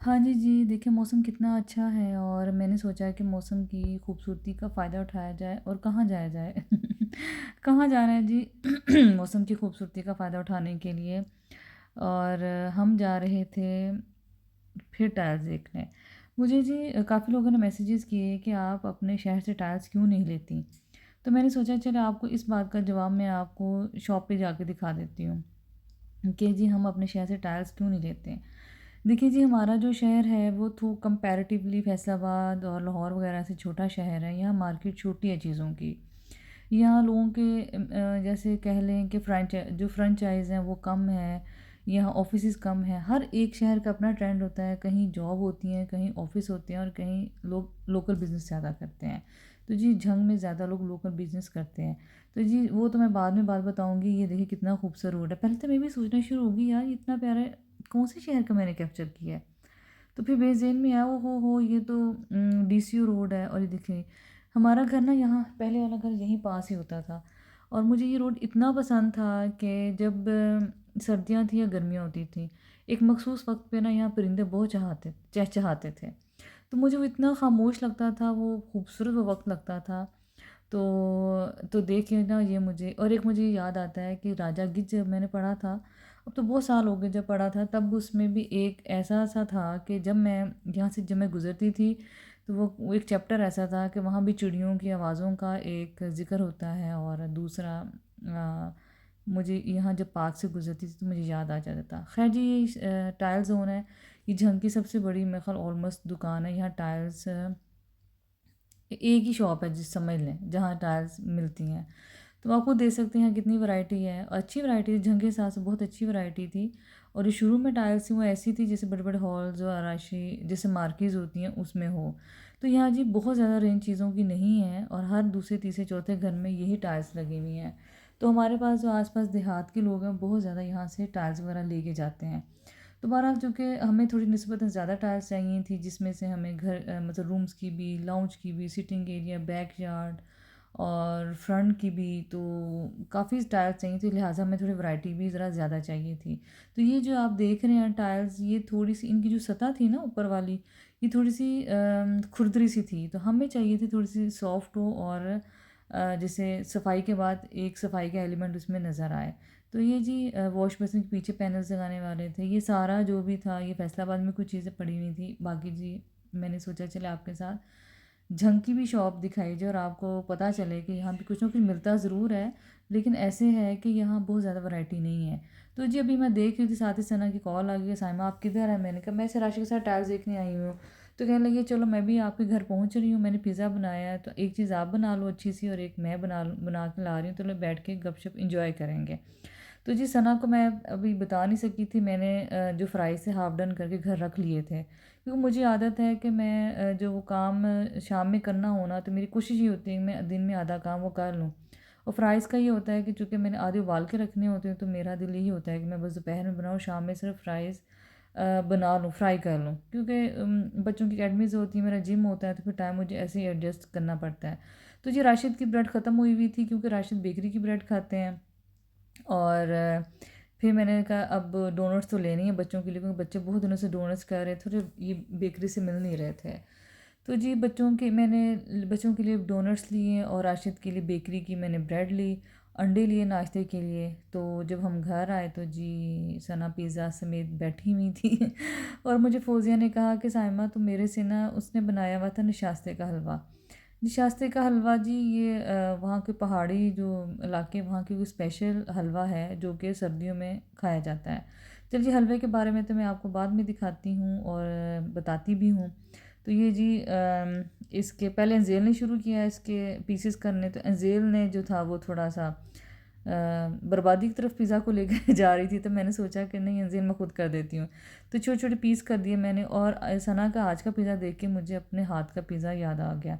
हाँ जी, जी। देखिए मौसम कितना अच्छा है और मैंने सोचा कि मौसम की खूबसूरती का फ़ायदा उठाया जाए और कहाँ जाया जाए? कहाँ जाना है जी मौसम की खूबसूरती का फ़ायदा उठाने के लिए और हम जा रहे थे फिर टाइल्स देखने। मुझे जी काफ़ी लोगों ने मैसेजेस किए कि आप अपने शहर से टाइल्स क्यों नहीं लेती? तो मैंने सोचा चलो आपको इस बात का जवाब मैं आपको शॉप पे जाके दिखा देती हूँ कि जी हम अपने शहर से टाइल्स क्यों नहीं लेते? देखिए जी, हमारा जो शहर है वो तो कंपैरेटिवली फैसलाबाद और लाहौर वगैरह से छोटा शहर है। यहाँ मार्केट छोटी है चीज़ों की। यहाँ लोगों के जैसे कह लें कि फ्रेंचाइज़ हैं वो कम है, यहाँ ऑफ़िसेज़ कम हैं। हर एक शहर का अपना ट्रेंड होता है, कहीं जॉब होती है, कहीं ऑफ़िस होते हैं और कहीं लोग लोकल बिज़नेस ज़्यादा करते हैं। तो जी झंग में ज़्यादा लोग लोकल बिज़नेस करते हैं। तो जी वो तो मैं बाद में बात बताऊँगी। ये देखिए कितना खूबसूरत रोड है। पहले तो मैं भी सोचना शुरू हो गई यार ये इतना प्यारा कौन से शहर का मैंने कैप्चर किया है। तो फिर मेरे ज़हन में आया ओ हो ये तो डीसीयू रोड है और ये देखिए हमारा घर ना यहाँ पहले वाला घर यहीं पास ही होता था और मुझे ये रोड इतना पसंद था कि जब सर्दियाँ थी या गर्मियाँ होती थी एक मखसूस वक्त पे ना यहाँ परिंदे बहुत चहचहाते थे। तो मुझे वो इतना खामोश लगता था, वो खूबसूरत वो वक्त लगता था। तो देखिए ना ये मुझे और एक मुझे याद आता है कि राजा गिद्ध जब मैंने पढ़ा था, अब तो बहुत साल हो गए जब पढ़ा था, तब उसमें भी एक ऐसा सा था कि जब मैं गुज़रती थी, तो वो एक चैप्टर ऐसा था कि वहाँ भी चिड़ियों की आवाज़ों का एक ज़िक्र होता है और दूसरा मुझे यहाँ जब पार्क से गुज़रती थी तो मुझे याद आ जाता था। ख़ैर जी ये टाइल ज़ोन है, ये झंग की सबसे बड़ी मेरे ख़्याल ऑलमोस्ट दुकान है। यहाँ टाइल्स एक ही शॉप है जिस समझ लें जहाँ टाइल्स मिलती हैं। तो आप खुद देख सकते हैं कितनी वैरायटी है, अच्छी वैरायटी थी, झंग के हिसाब से बहुत अच्छी वैरायटी थी। और जो शुरू में टाइल्स थी वो ऐसी थी जैसे बड़े-बड़े हॉल्स और आराशी जैसे मार्केज़ होती हैं उसमें हो। तो यहाँ जी बहुत ज़्यादा रेंज चीज़ों की नहीं है और हर दूसरे, तीसरे, चौथे घर में यही टाइल्स लगी हुई हैं। तो हमारे पास जो आस-पास देहात के लोग हैं बहुत ज़्यादा यहाँ से टाइल्स वगैरह लेके जाते हैं। तो बहरहाल चूँकि हमें थोड़ी निस्बतन ज़्यादा टाइल्स चाहिए थी जिसमें से हमें मतलब रूम्स की भी, लाउंज की भी, सिटिंग एरिया, बैकयार्ड और फ्रंट की भी, तो काफ़ी टाइल्स चाहिए थी, लिहाजा हमें थोड़ी वैरायटी भी ज़रा ज़्यादा चाहिए थी। तो ये जो आप देख रहे हैं टाइल्स, ये थोड़ी-सी इनकी जो सतह थी ना ऊपर वाली, ये थोड़ी-सी खुरदरी सी थी, तो हमें चाहिए थी थोड़ी-सी सॉफ्ट हो और जैसे सफाई के बाद एक सफाई का एलिमेंट उसमें नज़र आए। तो ये जी वॉश बेसिन के पीछे पैनल्स लगाने वाले थे। ये सारा जो भी था ये फैसलाबाद में कुछ चीज़ें पड़ी हुई थी। बाकी जी मैंने सोचा चले आपके साथ झंग की भी शॉप दिखाई जाए और आपको पता चले कि यहाँ पे कुछ ना कुछ मिलता ज़रूर है, लेकिन ऐसे है कि यहाँ बहुत ज़्यादा वैरायटी नहीं है। तो जी अभी मैं देख रही थी साथ ही सना की कॉल आ गई, साइमा आप किधर हैं? मैंने कहा मैं ऐसे राशि के साथ टाइल्स देखने आई हूँ। तो कहने लगी चलो मैं भी आपके घर पहुँच रही हूँ, मैंने पिज़्ज़ा बनाया है तो एक चीज़ आप बना लो अच्छी सी और एक मैं बना के ला रही हूँ, तो लोग बैठ के गपशप इंजॉय करेंगे। तो जी सना को मैं अभी बता नहीं सकी थी, मैंने जो फ्राई से हाफ डन करके घर रख लिए थे क्योंकि मुझे आदत है कि मैं जो वो काम शाम में करना हो ना तो मेरी कोशिश ये होती है कि मैं दिन में आधा काम वो कर लूँ। और फ्राइज़ का ये होता है कि चूँकि मैंने आधे उबाल के रखने होते हैं तो मेरा दिल यही होता है कि मैं बस दोपहर में बनाऊँ, शाम में सिर्फ फ्राइज़ बना लूँ, फ्राई कर लूँ क्योंकि बच्चों की अकेडमीज़ होती है, मेरा जिम होता है तो फिर टाइम मुझे ऐसे ही एडजस्ट करना पड़ता है। तो जी राशिद की ब्रेड ख़त्म हुई थी क्योंकि राशिद बेकरी की ब्रेड खाते हैं और फिर मैंने कहा अब डोनट्स तो लेनी है बच्चों के लिए क्योंकि बच्चे बहुत दिनों से डोनट्स खा रहे थे और ये बेकरी से मिल नहीं रहे थे। तो जी मैंने बच्चों के लिए डोनट्स लिए और राशिद के लिए बेकरी की मैंने ब्रेड ली, अंडे लिए नाश्ते के लिए। तो जब हम घर आए तो जी सना पिज़्ज़ा समेत बैठी हुई थी और मुझे फ़ोज़िया ने कहा कि साइमा तो मेरे से ना उसने बनाया हुआ था निशास्ते का हलवा। निशास्ते का हलवा जी ये वहाँ के पहाड़ी जो इलाके वहाँ की कोई स्पेशल हलवा है जो कि सर्दियों में खाया जाता है। चलिए हलवे के बारे में तो मैं आपको बाद में दिखाती हूँ और बताती भी हूँ। तो ये जी इसके पहले अंजेल ने शुरू किया इसके पीसेस करने, तो अंजेल ने जो था वो थोड़ा सा बर्बादी की तरफ पिज़्ज़ा को लेकर जा रही थी, तो मैंने सोचा कि नहीं अंजेल मैं खुद कर देती हूँ। तो छोटे-छोटे पीस कर दिए मैंने और सना का आज का पिज़्ज़ा देख के मुझे अपने हाथ का पिज़्ज़ा याद आ गया।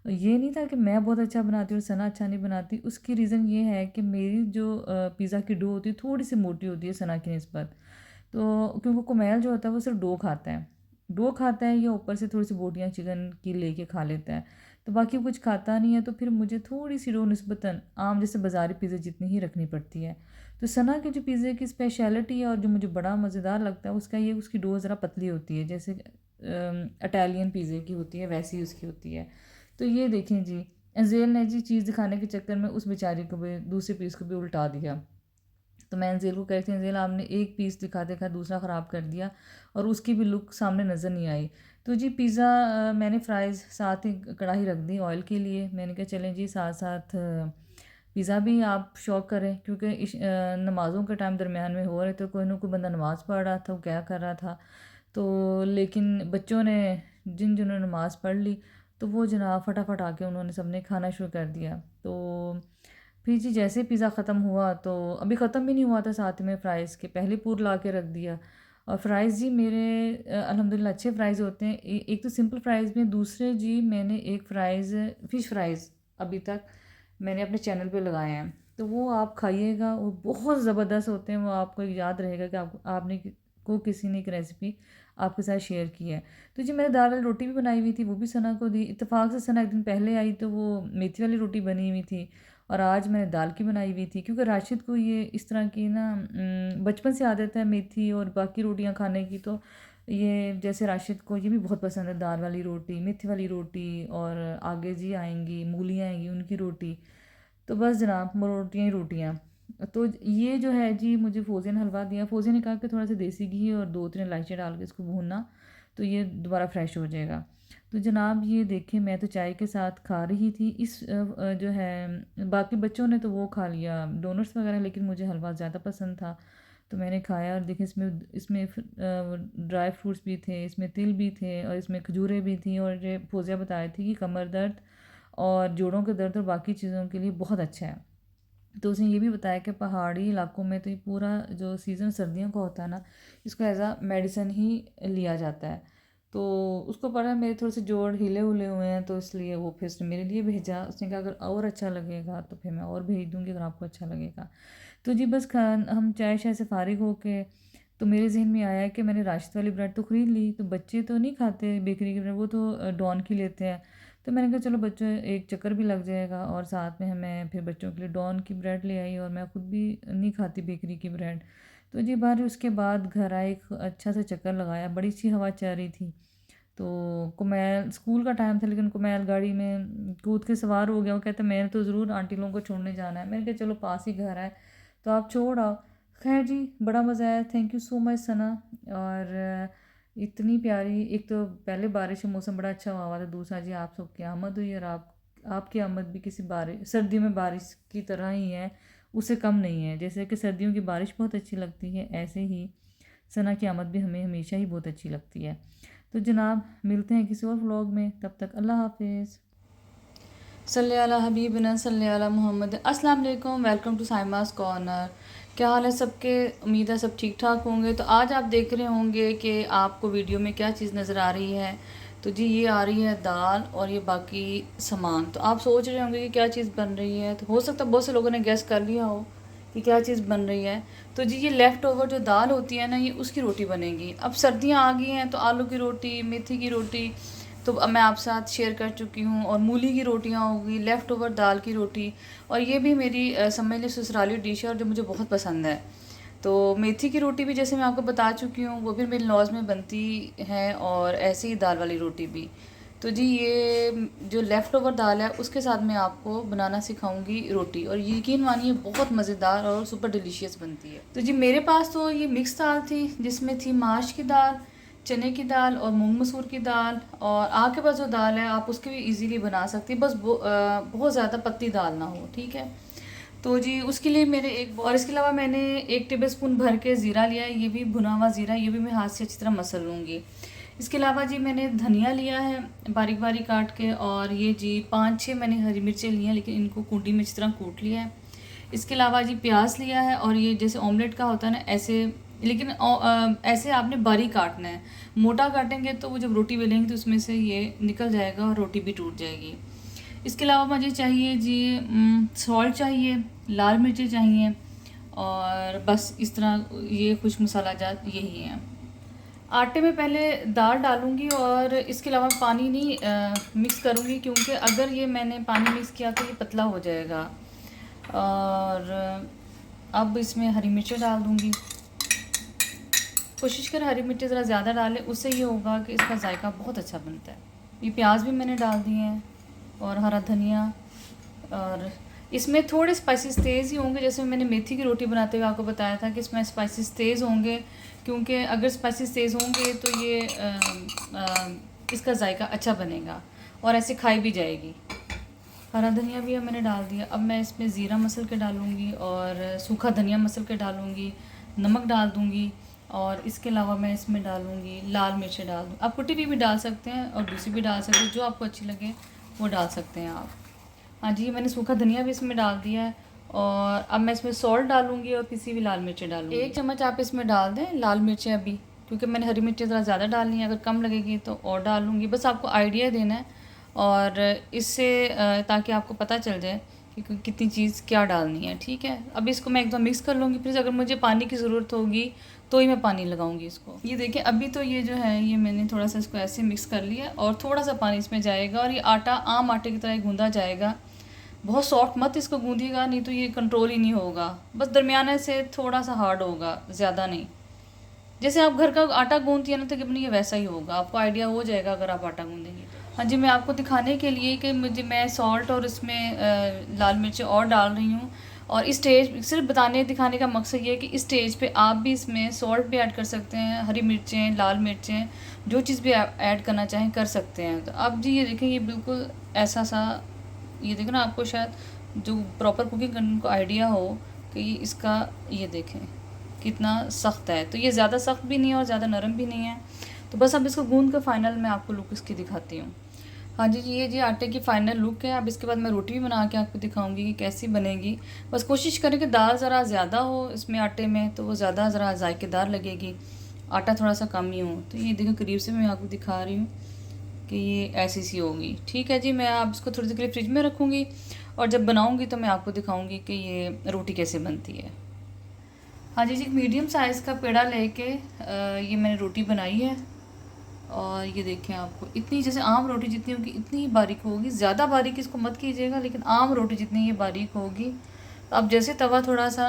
ये नहीं था कि मैं बहुत अच्छा बनाती हूँ और सना अच्छा नहीं बनाती, उसकी रीज़न ये है कि मेरी जो पिज़्ज़ा की डो होती है थोड़ी-सी मोटी होती है सना की निस्बत। तो क्योंकि कुमैल जो होता है वो सिर्फ़ डो खाता है। डो खाता है या ऊपर से थोड़ी-सी बोटियाँ चिकन की लेके खा लेता है। तो बाकी कुछ खाता नहीं है, तो फिर मुझे थोड़ी-सी डो निस्बतन आम जैसे बाज़ारी पिज़्ज़ा जितनी ही रखनी पड़ती है। तो सना के जो पिज़्ज़े की स्पेशलिटी है और जो मुझे बड़ा मज़ेदार लगता है उसका ये, उसकी डो ज़रा पतली होती है, जैसे इटालियन पिज़्ज़े की होती है वैसी उसकी होती है। तो ये देखें जी, अंजेल ने जी चीज़ दिखाने के चक्कर में उस बेचारी को भी, दूसरे पीस को भी उल्टा दिया। तो मैं अंजेल को कहती हूँ, अंजेल आपने एक पीस दिखा दिखा दूसरा ख़राब कर दिया और उसकी भी लुक सामने नज़र नहीं आई। तो जी पिज़्ज़ा मैंने फ्राइज़ साथ ही कढ़ाई रख दी ऑयल के लिए। मैंने कहा चलें जी साथ साथ पिज़्ज़ा भी आप शौक करें, क्योंकि नमाज़ों के टाइम दरमियान में हो रहे थे, कोई ना कोई बंदा नमाज़ पढ़ रहा था, वो क्या कर रहा था। तो लेकिन बच्चों ने जिन्होंने नमाज़ पढ़ ली तो वो जनाब फटाफट आके उन्होंने सबने खाना शुरू कर दिया। तो फिर जी जैसे पिज़्ज़ा ख़त्म हुआ, तो अभी ख़त्म भी नहीं हुआ था, साथ में फ़्राइज़ के पहले पूर ला के रख दिया। और फ़्राइज़ जी मेरे अल्हम्दुलिल्लाह अच्छे फ़्राइज़ होते हैं। एक तो सिंपल फ़्राइज़ में, दूसरे जी मैंने एक फ़्राइज़ फ़िश फ़्राइज़ अभी तक मैंने अपने चैनल पे लगाए हैं, तो वो आप खाइएगा, वो बहुत ज़बरदस्त होते हैं। वो आपको याद रहेगा कि आपने को किसी ने एक रेसिपी आपके साथ शेयर की है। तो जी मैंने दाल वाली रोटी भी बनाई हुई थी, वो भी सना को दी। इत्तेफाक से सना एक दिन पहले आई तो वो मेथी वाली रोटी बनी हुई थी और आज मैंने दाल की बनाई हुई थी, क्योंकि राशिद को ये इस तरह की ना बचपन से आदत है मेथी और बाकी रोटियां खाने की। तो ये जैसे राशिद को ये भी बहुत पसंद है, दाल वाली रोटी, मेथी वाली रोटी, और आगे जी आएंगी मूलियाँ आएंगी उनकी रोटी। तो बस जनाब रोटियाँ ही रोटियाँ। तो ये जो है जी, मुझे फ़ोज़िया ने हलवा दिया। फ़ोज़िया ने कहा कि थोड़ा सा देसी घी और 2-3 इलायची डाल के इसको भूनना, तो ये दोबारा फ्रेश हो जाएगा। तो जनाब ये देखें, मैं तो चाय के साथ खा रही थी। जो है बाकी बच्चों ने तो वो खा लिया डोनट्स वगैरह, लेकिन मुझे हलवा ज़्यादा पसंद था तो मैंने खाया। और देखिए इसमें इसमें ड्राई फ्रूट्स भी थे, इसमें तिल भी थे और इसमें खजूरें भी थी। और ये फ़ोज़िया बताई थी कि कमर दर्द और जोड़ों के दर्द और बाकी चीज़ों के लिए बहुत अच्छा है। तो उसने ये भी बताया कि पहाड़ी इलाकों में तो ये पूरा जो सीज़न सर्दियों का होता है ना, इसको एज़ आ मेडिसिन ही लिया जाता है। तो उसको पता है मेरे थोड़े से जोड़ हिले हुए हुए हैं, तो इसलिए वो फिर उसने मेरे लिए भेजा। उसने कहा अगर और अच्छा लगेगा तो फिर मैं और भेज दूँगी, अगर आपको अच्छा लगेगा। तो जी बस हम चाय शाय से फ़ारिग होके, तो मेरे ज़हन में आया कि मैंने राशिद वाली ब्रेड तो ख़रीद ली, तो बच्चे तो नहीं खाते बेकरी की ब्रेड, वो तो डॉन की लेते हैं। तो मैंने कहा चलो बच्चों एक चक्कर भी लग जाएगा, और साथ में मैं फिर बच्चों के लिए डॉन की ब्रेड ले आई, और मैं ख़ुद भी नहीं खाती बेकरी की ब्रेड। तो जी बाहर उसके बाद घर आए, एक अच्छा सा चक्कर लगाया, बड़ी सी हवा चल रही थी। तो कुमैल स्कूल का टाइम था, लेकिन कुमैल गाड़ी में कूद के सवार हो गया। वो कहते मैंने तो ज़रूर आंटी लोगों को छोड़ने जाना है। मैंने कहा चलो पास ही घर है तो आप छोड़ आओ। खैर जी बड़ा मज़ा आया, थैंक यू सो मच सना। और इतनी प्यारी, एक तो पहले बारिश का मौसम बड़ा अच्छा हुआ था, दूसरा जी आप सबकी आमद हुई, और आपकी आमद भी किसी बारिश सर्दियों में बारिश की तरह ही है, उससे कम नहीं है। जैसे कि सर्दियों की बारिश बहुत अच्छी लगती है, ऐसे ही सना की आमद भी हमें हमेशा ही बहुत अच्छी लगती है। तो जनाब मिलते हैं किसी और व्लॉग में, तब तक अल्लाह हाफिज़। सल्ले अला हबीबना सल्ले अला मोहम्मद। अस्सलाम वालेकुम, वेलकम टू साइमास कॉर्नर। क्या हाल है सबके? उम्मीद है सब ठीक ठाक होंगे। तो आज आप देख रहे होंगे कि आपको वीडियो में क्या चीज़ नज़र आ रही है। तो जी ये आ रही है दाल और ये बाकी सामान। तो आप सोच रहे होंगे कि क्या चीज़ बन रही है। तो हो सकता है बहुत से लोगों ने गेस कर लिया हो कि क्या चीज़ बन रही है। तो जी ये लेफ़्ट ओवर जो दाल होती है ना, ये उसकी रोटी बनेगी। अब सर्दियाँ आ गई हैं तो आलू की रोटी, मेथी की रोटी तो अब मैं आपके साथ शेयर कर चुकी हूँ, और मूली की रोटियाँ होगी, लेफ़्ट ओवर दाल की रोटी। और ये भी मेरी समझ ली ससुराली डिश है और जो मुझे बहुत पसंद है। तो मेथी की रोटी भी जैसे मैं आपको बता चुकी हूँ, वो भी मेरे लॉज में बनती है, और ऐसे ही दाल वाली रोटी भी। तो जी ये जो लेफ़्ट ओवर दाल है उसके साथ मैं आपको बनाना सिखाऊंगी रोटी, और यकीन मानिए बहुत मज़ेदार और सुपर डिलीशियस बनती है। तो जी मेरे पास तो ये मिक्स दाल थी, जिसमें थी माश की दाल, चने की दाल और मूंग मसूर की दाल। और आपके पास जो दाल है आप उसकी भी इजीली बना सकती हैं, बस बहुत ज़्यादा पतली दाल ना हो, ठीक है। तो जी उसके लिए मेरे और इसके अलावा मैंने 1 टेबलस्पून भर के ज़ीरा लिया है, ये भी भुना हुआ ज़ीरा, ये भी मैं हाथ से अच्छी तरह मसल लूँगी। इसके अलावा जी मैंने धनिया लिया है बारीक बारीक काट के, और ये जी 5-6 मैंने हरी मिर्चें ली हैं, लेकिन इनको कूटी में अच्छी तरह कूट लिया है। इसके अलावा जी प्याज लिया है, और ये जैसे ऑमलेट का होता है ना ऐसे, लेकिन ऐसे आपने बारीक काटना है। मोटा काटेंगे तो वो जब रोटी बेलेंगे तो उसमें से ये निकल जाएगा और रोटी भी टूट जाएगी। इसके अलावा मुझे चाहिए जी सॉल्ट चाहिए, लाल मिर्चें चाहिए, और बस इस तरह ये खुश्क मसाला जात यही है। आटे में पहले दाल डालूंगी, और इसके अलावा पानी नहीं मिक्स करूँगी, क्योंकि अगर ये मैंने पानी मिक्स किया तो ये पतला हो जाएगा। और अब इसमें हरी मिर्चें डाल दूँगी। कोशिश करें हरी मिर्ची ज़रा ज़्यादा डालें, उससे ये होगा कि इसका जायका बहुत अच्छा बनता है। ये प्याज भी मैंने डाल दिए हैं और हरा धनिया। और इसमें थोड़े स्पाइसेस तेज़ ही होंगे, जैसे मैंने मेथी की रोटी बनाते हुए आपको बताया था कि इसमें स्पाइसेस तेज़ होंगे, क्योंकि अगर स्पाइसेस तेज़ होंगे तो ये इसका जायका अच्छा बनेगा और ऐसे खाई भी जाएगी। हरा धनिया भी अब मैंने डाल दिया। अब मैं इसमें ज़ीरा मसल के डालूँगी और सूखा धनिया मसल के डालूँगी, नमक डाल दूँगी और इसके अलावा मैं इसमें डालूँगी लाल मिर्चें डाल दूँ। आप कुटी हुई भी डाल सकते हैं और दूसरी भी डाल सकते हैं, जो आपको अच्छी लगे वो डाल सकते हैं आप। हाँ जी, मैंने सूखा धनिया भी इसमें डाल दिया है और अब मैं इसमें सॉल्ट डालूँगी और पिसी हुई लाल मिर्चें डालूँगी। 1 चम्मच आप इसमें डाल दें लाल मिर्चें अभी, क्योंकि मैंने हरी मिर्चें ज़रा ज़्यादा डालनी है, अगर कम लगेगी तो और डालूँगी। बस आपको आइडिया देना है और इससे ताकि आपको पता चल जाए कि कितनी चीज़ क्या डालनी है, ठीक है। अब इसको मैं एकदम मिक्स कर लूँगी, फिर अगर मुझे पानी की ज़रूरत होगी तो ही मैं पानी लगाऊंगी इसको। ये देखिए अभी तो ये जो है ये मैंने थोड़ा सा इसको ऐसे मिक्स कर लिया और थोड़ा सा पानी इसमें जाएगा और ये आटा आम आटे की तरह गूँधा जाएगा। बहुत सॉफ्ट मत इसको गूँधिएगा, नहीं तो ये कंट्रोल ही नहीं होगा। बस दरमियाने से थोड़ा सा हार्ड होगा, ज़्यादा नहीं। जैसे आप घर का आटा गूँधती है ना, तकरीबन ये वैसा ही होगा, आपको आइडिया हो जाएगा अगर आप आटा गूँधेंगे। हाँ जी, मैं आपको दिखाने के लिए कि मैं सॉल्ट और इसमें लाल मिर्चें और डाल रही हूँ। और इस स्टेज सिर्फ बताने दिखाने का मकसद ये है कि इस स्टेज पे आप भी इसमें सॉल्ट भी ऐड कर सकते हैं, हरी मिर्चें, लाल मिर्चें, जो चीज़ भी ऐड करना चाहें कर सकते हैं। तो अब जी ये देखें, ये बिल्कुल ऐसा सा, ये देखो ना, आपको शायद जो प्रॉपर कुकिंग करने को आइडिया हो कि इसका, ये देखें कितना सख्त है। तो ये ज़्यादा सख्त भी नहीं है और ज़्यादा नरम भी नहीं है। तो बस अब इसको गूंद कर फाइनल मैं आपको लुक इसकी दिखाती हूँ। हाँ जी, ये जी आटे की फ़ाइनल लुक है। अब इसके बाद मैं रोटी भी बना के आपको दिखाऊंगी कि कैसी बनेगी। बस कोशिश करें कि दाल ज़रा ज़्यादा हो इसमें आटे में, तो वो ज़्यादा ज़रा जायकेदार लगेगी। आटा थोड़ा सा कम ही हो। तो ये देखो करीब से मैं आपको दिखा रही हूँ कि ये ऐसी सी होगी, ठीक है जी। मैं आप इसको थोड़ी देर के लिए फ्रिज में रखूँगी और जब बनाऊँगी तो मैं आपको दिखाऊँगी कि ये रोटी कैसे बनती है। हाँ जी, मीडियम साइज़ का पेड़ा लेके ये मैंने रोटी बनाई है और ये देखें, आपको इतनी, जैसे आम रोटी जितनी होगी इतनी ही बारीक होगी। ज़्यादा बारीक इसको मत कीजिएगा, लेकिन आम रोटी जितनी ये बारीक होगी। अब जैसे तवा थोड़ा सा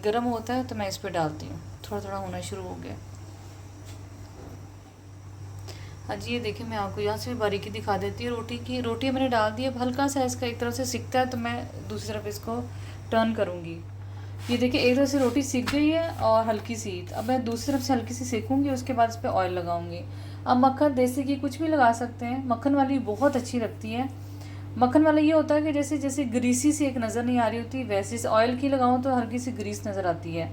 गर्म होता है तो मैं इस पर डालती हूँ। थोड़ा थोड़ा होना शुरू हो गया। हाँ जी, ये देखिए मैं आपको यहाँ से भी बारीकी दिखा देती हूँ रोटी की। रोटी मैंने डाल दी। अब हल्का सा इसका एक तरफ से सिकता है तो मैं दूसरी तरफ इसको टर्न करूँगी। ये देखिए एक तरफ से रोटी सीख गई है और हल्की सी, अब मैं दूसरी तरफ से हल्की सी सेकूँगी, उसके बाद इस पर ऑयल लगाऊंगी। अब मक्खन देसी घी कुछ भी लगा सकते हैं, मक्खन वाली बहुत अच्छी लगती है। मक्खन वाला ये होता है कि जैसे जैसे ग्रीसी सी एक नज़र नहीं आ रही होती, वैसे से ऑयल की लगाऊँ तो हल्की सी ग्रीस नज़र आती है।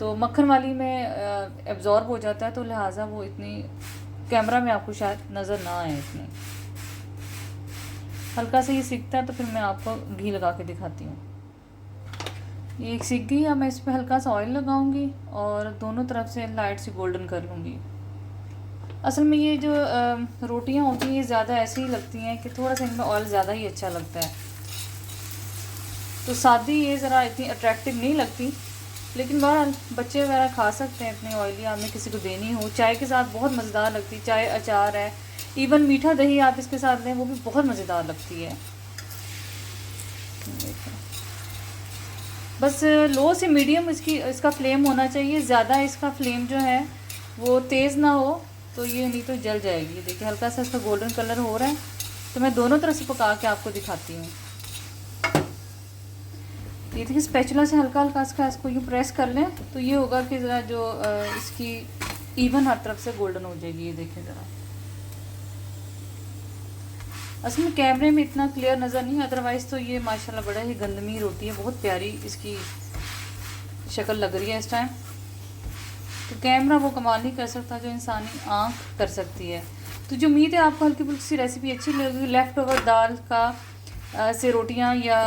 तो मक्खन वाली में एब्जॉर्ब हो जाता है, तो लिहाजा वो इतनी कैमरा में आपको शायद नज़र ना आए इतनी। हल्का सा ये सीखता है तो फिर मैं आपको घी लगा के दिखाती हूँ। ये एक सीख गई। अब मैं इस पर हल्का सा ऑयल लगाऊंगी और दोनों तरफ से लाइट सी गोल्डन कर लूँगी। असल में ये जो रोटियां होती हैं ये ज़्यादा ऐसी ही लगती हैं कि थोड़ा सा इनमें ऑयल ज़्यादा ही अच्छा लगता है। तो सादी ये ज़रा इतनी अट्रैक्टिव नहीं लगती, लेकिन बहरहाल बच्चे वगैरह खा सकते हैं इतनी ऑयली। आपने किसी को देनी हो चाय के साथ बहुत मज़ेदार लगती है। चाय, अचार है, इवन मीठा दही आप इसके साथ लें वो भी बहुत मज़ेदार लगती है। बस लो से मीडियम इसका फ्लेम होना चाहिए। ज़्यादा इसका फ्लेम जो है वो तेज़ ना हो, तो ये नहीं तो जल जाएगी। देखिए हल्का सा इसका गोल्डन कलर हो रहा है, तो मैं दोनों तरफ से पका के आपको दिखाती हूँ। ये देखिए स्पैचुला से हल्का हल्का इसको यूँ प्रेस कर लें तो ये होगा कि ज़रा जो इसकी इवन हर तरफ से गोल्डन हो जाएगी। ये देखें ज़रा, असल में कैमरे में इतना क्लियर नज़र नहीं, अदरवाइज़ तो ये माशाल्लाह बड़ा ही गंदमी रोटी है। बहुत प्यारी इसकी शक्ल लग रही है इस टाइम। तो कैमरा वो कमाल नहीं कर सकता जो इंसानी आँख कर सकती है। तो जो उम्मीद है आपको हल्की फुल्की सी रेसिपी अच्छी लगेगी। लेफ़्ट ओवर दाल का से रोटियां या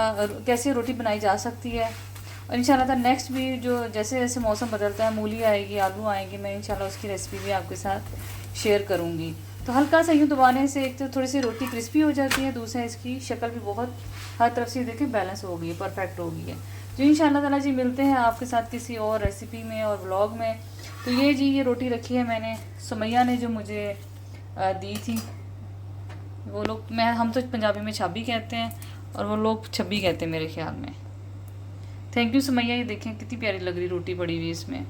कैसे रोटी बनाई जा सकती है। और इंशाल्लाह नेक्स्ट भी जो जैसे जैसे मौसम बदलता है, मूली आएगी, आलू आएंगे, मैं इंशाल्लाह उसकी रेसिपी भी आपके साथ शेयर करूँगी। तो हल्का सा यूँ दबाने से एक तो थोड़ी सी रोटी क्रिस्पी हो जाती है, दूसरा इसकी शक्ल भी बहुत हर तरफ से देखें बैलेंस हो गई है, परफेक्ट हो गई है। जो इंशाल्लाह ताला जी मिलते हैं आपके साथ किसी और रेसिपी में और व्लॉग में। तो ये जी ये रोटी रखी है मैंने, सुमैया ने जो मुझे दी थी। वो लोग, हम तो पंजाबी में छाबी कहते हैं और वो लोग छब्बी कहते हैं मेरे ख्याल में। थैंक यू सुमैया, ये देखें कितनी प्यारी लग रही रोटी पड़ी हुई है इसमें।